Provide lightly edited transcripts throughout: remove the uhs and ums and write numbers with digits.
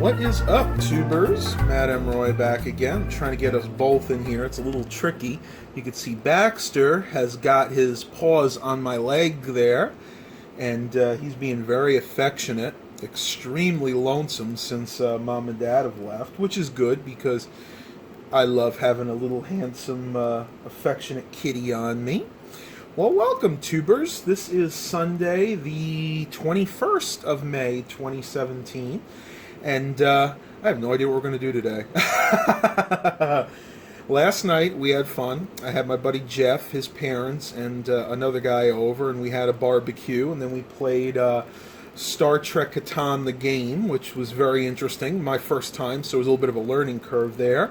What is up, tubers? Matt M. Roy back again, trying to get us both in here. It's a little tricky. You can see Baxter has got his paws on my leg there, and he's being very affectionate, extremely lonesome since Mom and Dad have left, which is good because I love having a little handsome, affectionate kitty on me. Well, welcome, tubers. This is Sunday, the 21st of May, 2017. And I have no idea what we're going to do today. Last night we had fun. I had my buddy Jeff, his parents, and another guy over, and we had a barbecue, and then we played Star Trek Catan the game, which was very interesting. My first time, so it was a little bit of a learning curve there.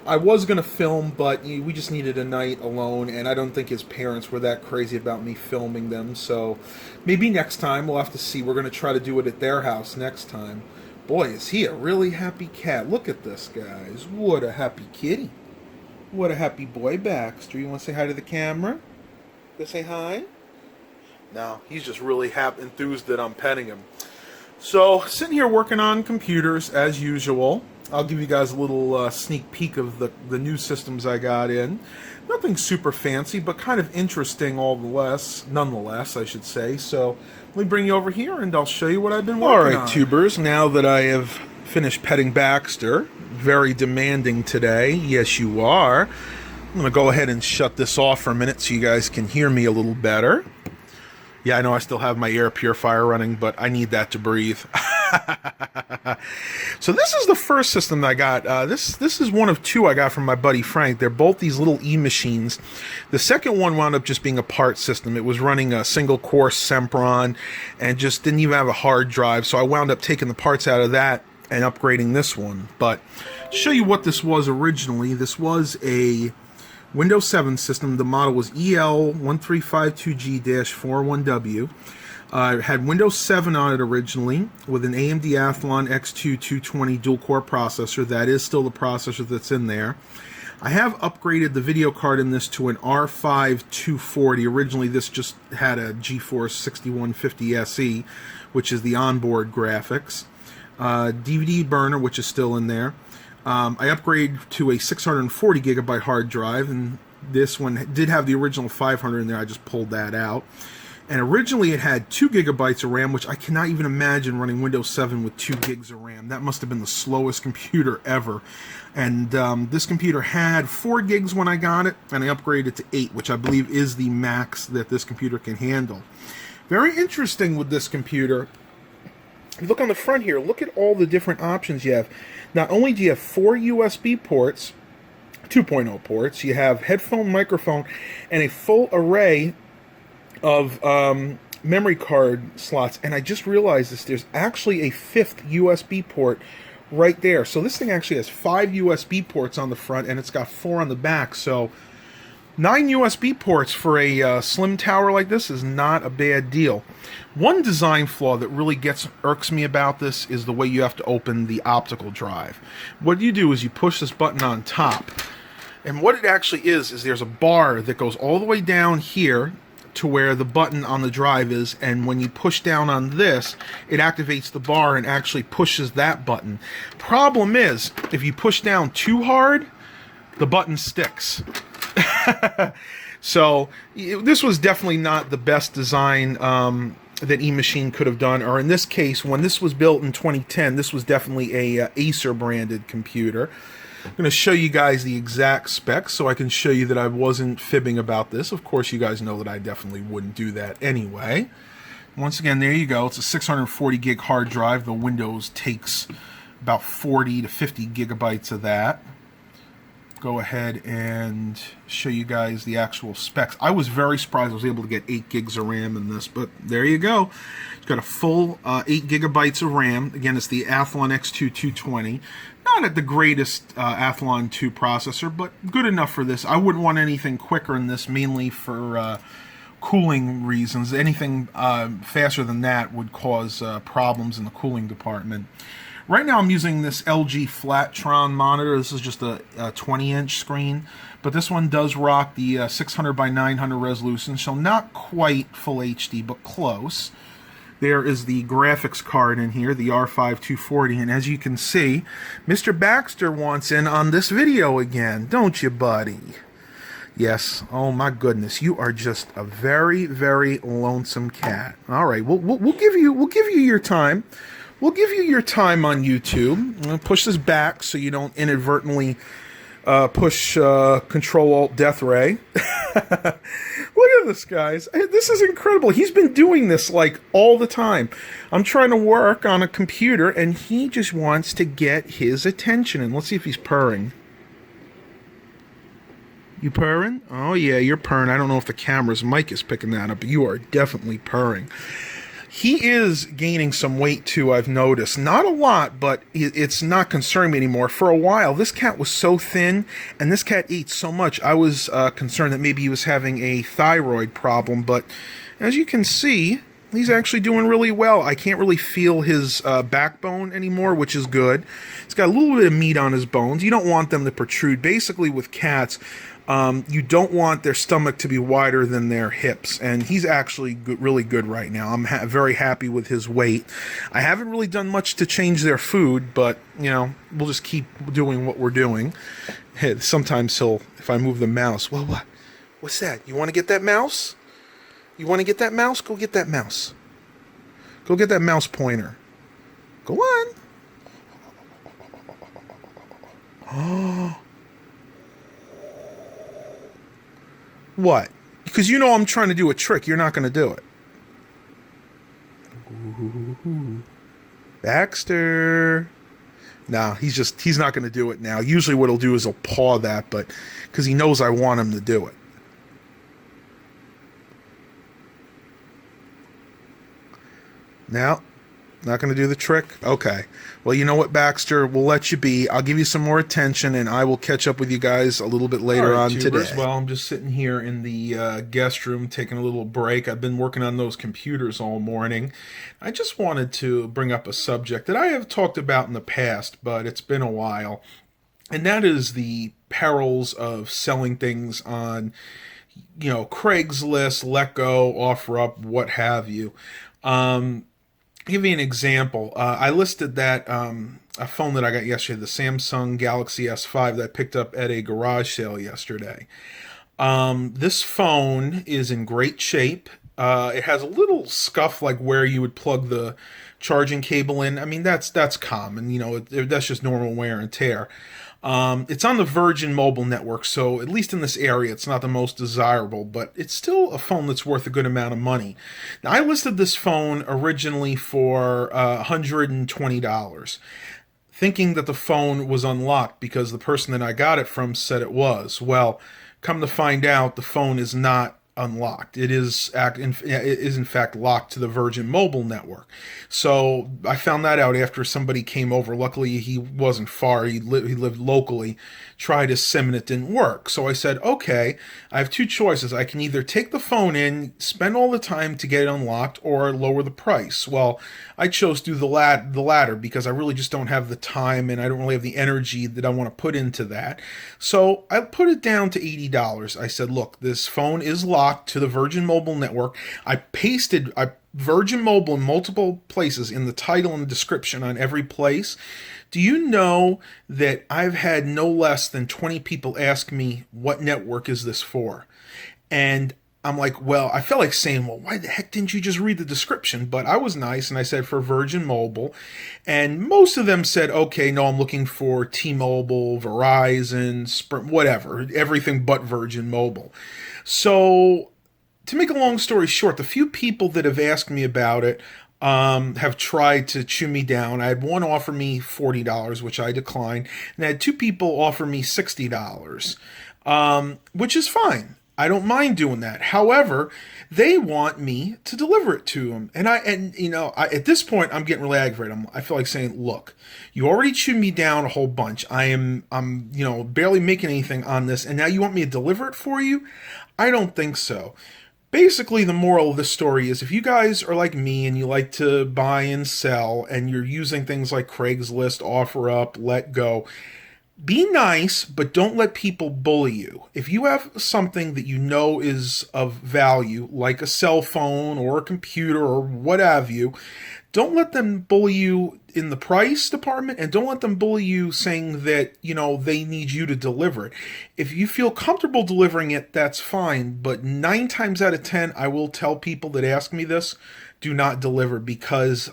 I was going to film, but we just needed a night alone, and I don't think his parents were that crazy about me filming them, so maybe next time. We'll have to see. We're going to try to do it at their house next time. Boy, is he a really happy cat. Look at this, guys. What a happy kitty. What a happy boy, Baxter. You want to say hi to the camera? Go say hi? No, he's just really enthused that I'm petting him. So, sitting here working on computers, as usual. I'll give you guys a little sneak peek of the new systems I got in. Nothing super fancy, but kind of interesting nonetheless, I should say. So, let me bring you over here and I'll show you what I've been working on. Alright, tubers, now that I have finished petting Baxter, very demanding today, yes you are, I'm going to go ahead and shut this off for a minute so you guys can hear me a little better. Yeah, I know I still have my air purifier running, but I need that to breathe. So this is the first system that I got. This is one of two I got from my buddy Frank. They're both these little e-machines. The second one wound up just being a part system. It was running a single core Sempron and just didn't even have a hard drive. So I wound up taking the parts out of that and upgrading this one. But to show you what this was originally, this was a Windows 7 system. The model was EL1352G-41W. It had Windows 7 on it originally with an AMD Athlon X2 220 dual-core processor. That is still the processor that's in there. I have upgraded the video card in this to an R5 240. Originally, this just had a GeForce 6150 SE, which is the onboard graphics. DVD burner, which is still in there. I upgraded to a 640 gigabyte hard drive, and this one did have the original 500 in there. I just pulled that out. And originally it had 2 gigabytes of RAM, which I cannot even imagine running Windows 7 with 2 gigs of RAM. That must have been the slowest computer ever. And this computer had 4 gigs when I got it, and I upgraded to 8, which I believe is the max that this computer can handle. Very interesting with this computer. Look on the front here. Look at all the different options you have. Not only do you have 4 USB ports, 2.0 ports, you have headphone, microphone, and a full array of memory card slots. And I just realized this. There's actually a 5th USB port right there. So this thing actually has 5 USB ports on the front, and it's got 4 on the back. So 9 USB ports for a slim tower like this is not a bad deal. One design flaw that really irks me about this is the way you have to open the optical drive. What you do is you push this button on top, and what it actually is there's a bar that goes all the way down here to where the button on the drive is, and when you push down on this, it activates the bar and actually pushes that button. Problem is, if you push down too hard, the button sticks. So this was definitely not the best design that eMachine could have done, or in this case, when this was built in 2010, this was definitely a Acer branded computer. I'm going to show you guys the exact specs so I can show you that I wasn't fibbing about this. Of course, you guys know that I definitely wouldn't do that anyway. Once again, there you go. It's a 640 gig hard drive. The Windows takes about 40 to 50 gigabytes of that. Go ahead and show you guys the actual specs. I was very surprised I was able to get 8 gigs of RAM in this, but there you go. It's got a full 8 gigabytes of RAM. Again, it's the Athlon X2 220. Not at the greatest Athlon 2 processor, but good enough for this. I wouldn't want anything quicker in this, mainly for cooling reasons. Anything faster than that would cause problems in the cooling department. Right now I'm using this LG Flattron monitor. This is just a 20-inch screen, but this one does rock the 600 by 900 resolution, so not quite full HD, but close. There is the graphics card in here, the R5 240, and as you can see, Mr. Baxter wants in on this video again, don't you, buddy? Yes. Oh my goodness, you are just a very, very lonesome cat. All right, we'll give you your time. We'll give you your time on YouTube. I'm gonna push this back so you don't inadvertently push Control Alt Death Ray. Look at this, guys. This is incredible. He's been doing this like all the time. I'm trying to work on a computer and he just wants to get his attention. And let's see if he's purring. You purring? Oh yeah, you're purring. I don't know if the camera's mic is picking that up, but you are definitely purring. He is gaining some weight too, I've noticed. Not a lot, but it's not concerning me anymore. For a while, this cat was so thin, and this cat ate so much, I was concerned that maybe he was having a thyroid problem, but as you can see, he's actually doing really well. I can't really feel his backbone anymore, which is good. He's got a little bit of meat on his bones. You don't want them to protrude. Basically, with cats, you don't want their stomach to be wider than their hips, and he's actually really good right now. I'm very happy with his weight. I haven't really done much to change their food, but, you know, we'll just keep doing what we're doing. Hey, sometimes if I move the mouse, well, what? What's that? You want to get that mouse? You want to get that mouse? Go get that mouse. Go get that mouse pointer. Go on. Oh. What? Because you know I'm trying to do a trick. You're not going to do it. Ooh. Baxter. Nah, he's not going to do it now. Usually what he'll do is he'll paw that, but because he knows I want him to do it. Now, not going to do the trick? Okay. Well, you know what, Baxter? We'll let you be. I'll give you some more attention, and I will catch up with you guys a little bit later on today. Well, I'm just sitting here in the guest room taking a little break. I've been working on those computers all morning. I just wanted to bring up a subject that I have talked about in the past, but it's been a while, and that is the perils of selling things on, you know, Craigslist, Let Go, OfferUp, what have you. Give me an example. I listed that a phone that I got yesterday, the Samsung Galaxy S5 that I picked up at a garage sale yesterday. This phone is in great shape. It has a little scuff like where you would plug the charging cable in. I mean, that's common. You know, that's just normal wear and tear. It's on the Virgin Mobile network, so at least in this area, it's not the most desirable, but it's still a phone that's worth a good amount of money. Now, I listed this phone originally for $120, thinking that the phone was unlocked because the person that I got it from said it was. Well, come to find out, the phone is not unlocked. It is in fact locked to the Virgin Mobile network. So I found that out after somebody came over. Luckily, he wasn't far. He lived locally. Tried his SIM and it didn't work. So I said, okay, I have two choices. I can either take the phone in, spend all the time to get it unlocked, or lower the price. Well, I chose to do the latter because I really just don't have the time and I don't really have the energy that I want to put into that. So I put it down to $80. I said, look, this phone is locked to the Virgin Mobile network. I pasted Virgin Mobile in multiple places in the title and the description on every place. Do you know that I've had no less than 20 people ask me, what network is this for? And I'm like, well, I felt like saying, well, why the heck didn't you just read the description? But I was nice and I said for Virgin Mobile. And most of them said, okay, no, I'm looking for T-Mobile, Verizon, Sprint, whatever, everything but Virgin Mobile. So to make a long story short, the few people that have asked me about it have tried to chew me down. I had one offer me $40, which I declined, and I had two people offer me $60, which is fine. I don't mind doing that. However, they want me to deliver it to them. And at this point, I'm getting really aggravated. I feel like saying, look, you already chewed me down a whole bunch. I'm barely making anything on this. And now you want me to deliver it for you? I don't think so. Basically, the moral of this story is if you guys are like me and you like to buy and sell and you're using things like Craigslist, OfferUp, Let Go, Be nice, but don't let people bully you. If you have something that you know is of value, like a cell phone or a computer or what have you, don't let them bully you in the price department, and don't let them bully you saying that, they need you to deliver it. If you feel comfortable delivering it, that's fine. But 9 times out of 10, I will tell people that ask me this, do not deliver, because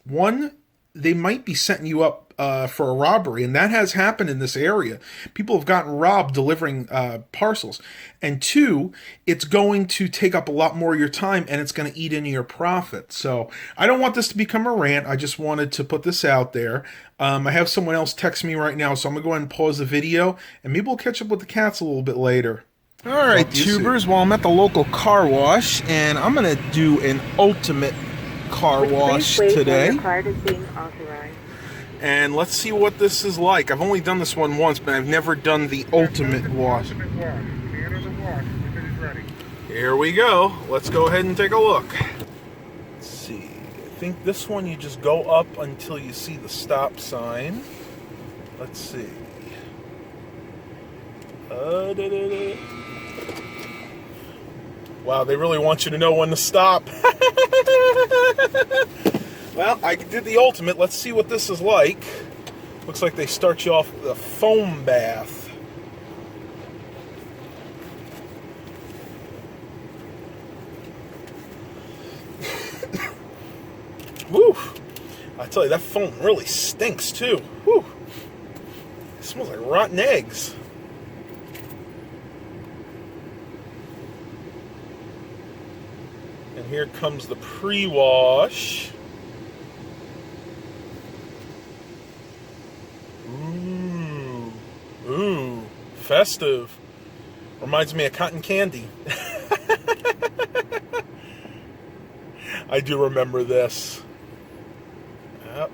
one, they might be setting you up for a robbery, and that has happened in this area. People have gotten robbed delivering parcels. And 2, it's going to take up a lot more of your time, and it's going to eat into your profit. So I don't want this to become a rant. I just wanted to put this out there. I have someone else text me right now, so I'm going to go ahead and pause the video, and maybe we'll catch up with the cats a little bit later. All right, tubers. Well, I'm at the local car wash, and I'm going to do an ultimate car wash today. Your card is being authorized. And let's see what this is like. I've only done this one once, but I've never done the ultimate wash. Here we go. Let's go ahead and take a look. Let's see. I think this one you just go up until you see the stop sign. Let's see. Wow, they really want you to know when to stop. Well, I did the ultimate. Let's see what this is like. Looks like they start you off with a foam bath. Woo! I tell you, that foam really stinks too. Woo! It smells like rotten eggs. And here comes the pre-wash. Ooh, festive. Reminds me of cotton candy. I do remember this. Yep.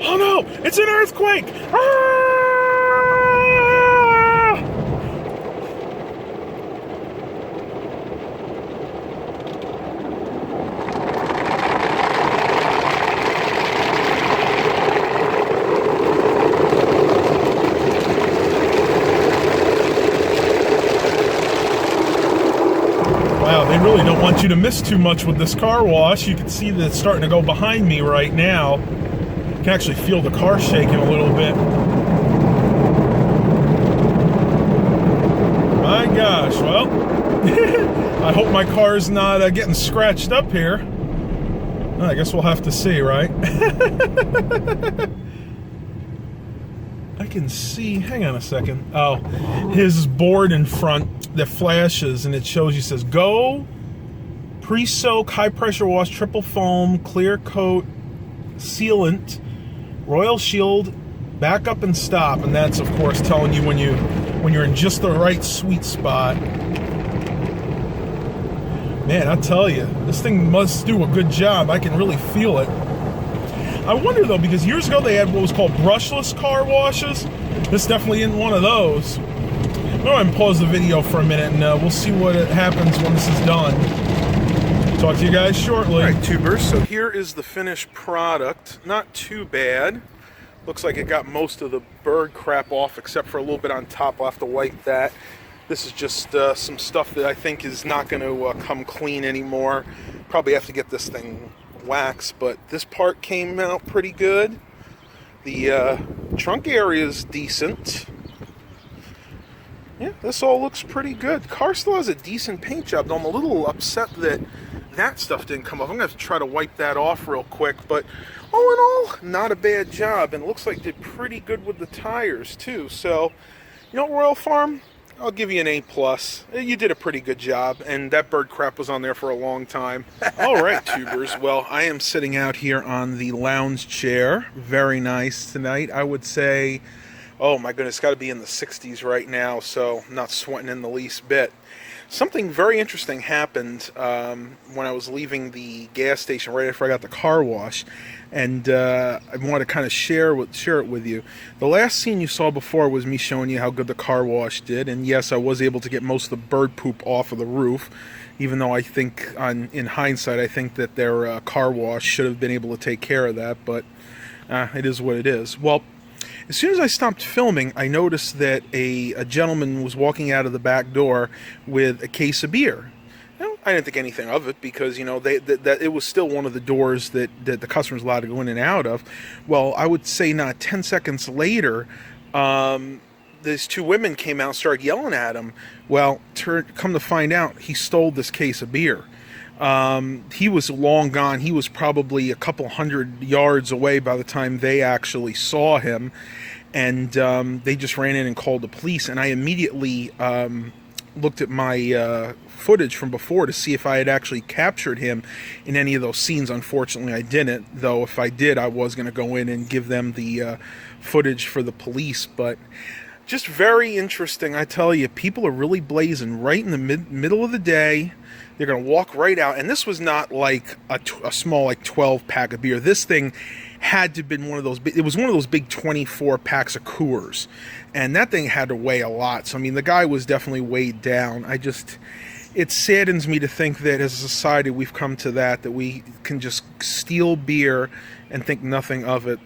Oh no! It's an earthquake! Ah! They really don't want you to miss too much with this car wash. You can see that it's starting to go behind me right now. You can actually feel the car shaking a little bit. My gosh, well, I hope my car's not getting scratched up here. I guess we'll have to see, right? I can see, hang on a second. Oh, his board in front that flashes, and it shows you, says go pre-soak high pressure wash triple foam clear coat sealant royal shield back up and stop. And that's of course telling you when you're in just the right sweet spot. Man, I tell you, this thing must do a good job. I can really feel it. I wonder though, because years ago they had what was called brushless car washes. This definitely isn't one of those. I'm going to pause the video for a minute, and we'll see what happens when this is done. Talk to you guys shortly. All right, tubers, so here is the finished product. Not too bad. Looks like it got most of the bird crap off, except for a little bit on top. I'll have to wipe that. This is just some stuff that I think is not going to come clean anymore. Probably have to get this thing waxed, but this part came out pretty good. The trunk area is decent. Yeah, this all looks pretty good. Car still has a decent paint job, though I'm a little upset that that stuff didn't come off. I'm going to have to try to wipe that off real quick, but all in all, not a bad job, and it looks like did pretty good with the tires, too. So, Royal Farm, I'll give you an A+. You did a pretty good job, and that bird crap was on there for a long time. All right, tubers. Well, I am sitting out here on the lounge chair. Very nice tonight. I would say, oh my goodness, it's got to be in the 60s right now, so I'm not sweating in the least bit. Something very interesting happened when I was leaving the gas station right after I got the car wash, and I want to kind of share it with you. The last scene you saw before was me showing you how good the car wash did, and yes, I was able to get most of the bird poop off of the roof, even though I think, in hindsight, I think that their car wash should have been able to take care of that, but It is what it is. Well, as soon as I stopped filming, I noticed that a gentleman was walking out of the back door with a case of beer. I didn't think anything of it because, you know, that it was still one of the doors that the customer's allowed to go in and out of. Well, I would say not 10 seconds later, these two women came out and started yelling at him. Well, come to find out, he stole this case of beer. He was long gone. He was probably a couple hundred yards away by the time they actually saw him. And they just ran in and called the police. And I immediately looked at my footage from before to see if I had actually captured him in any of those scenes. Unfortunately, I didn't. Though if I did, I was going to go in and give them the footage for the police. But just very interesting, I tell you. People are really blazing right in the middle of the day. They're going to walk right out. And this was not like a small, like 12 pack of beer. This thing had to have been one of those. It was one of those big 24 packs of Coors. And that thing had to weigh a lot. So, I mean, the guy was definitely weighed down. It saddens me to think that as a society we've come to that we can just steal beer and think nothing of it.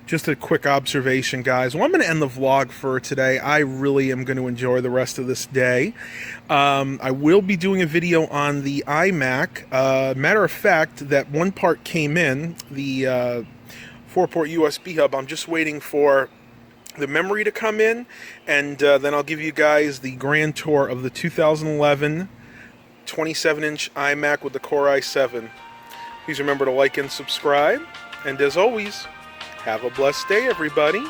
Just a quick observation, guys. Well, I'm going to end the vlog for today. I really am going to enjoy the rest of this day. I will be doing a video on the iMac. Matter of fact, that one part came in, the 4-port USB hub. I'm just waiting for the memory to come in, and then I'll give you guys the grand tour of the 2011 27-inch iMac with the Core i7. Please remember to like and subscribe, and as always, have a blessed day, everybody.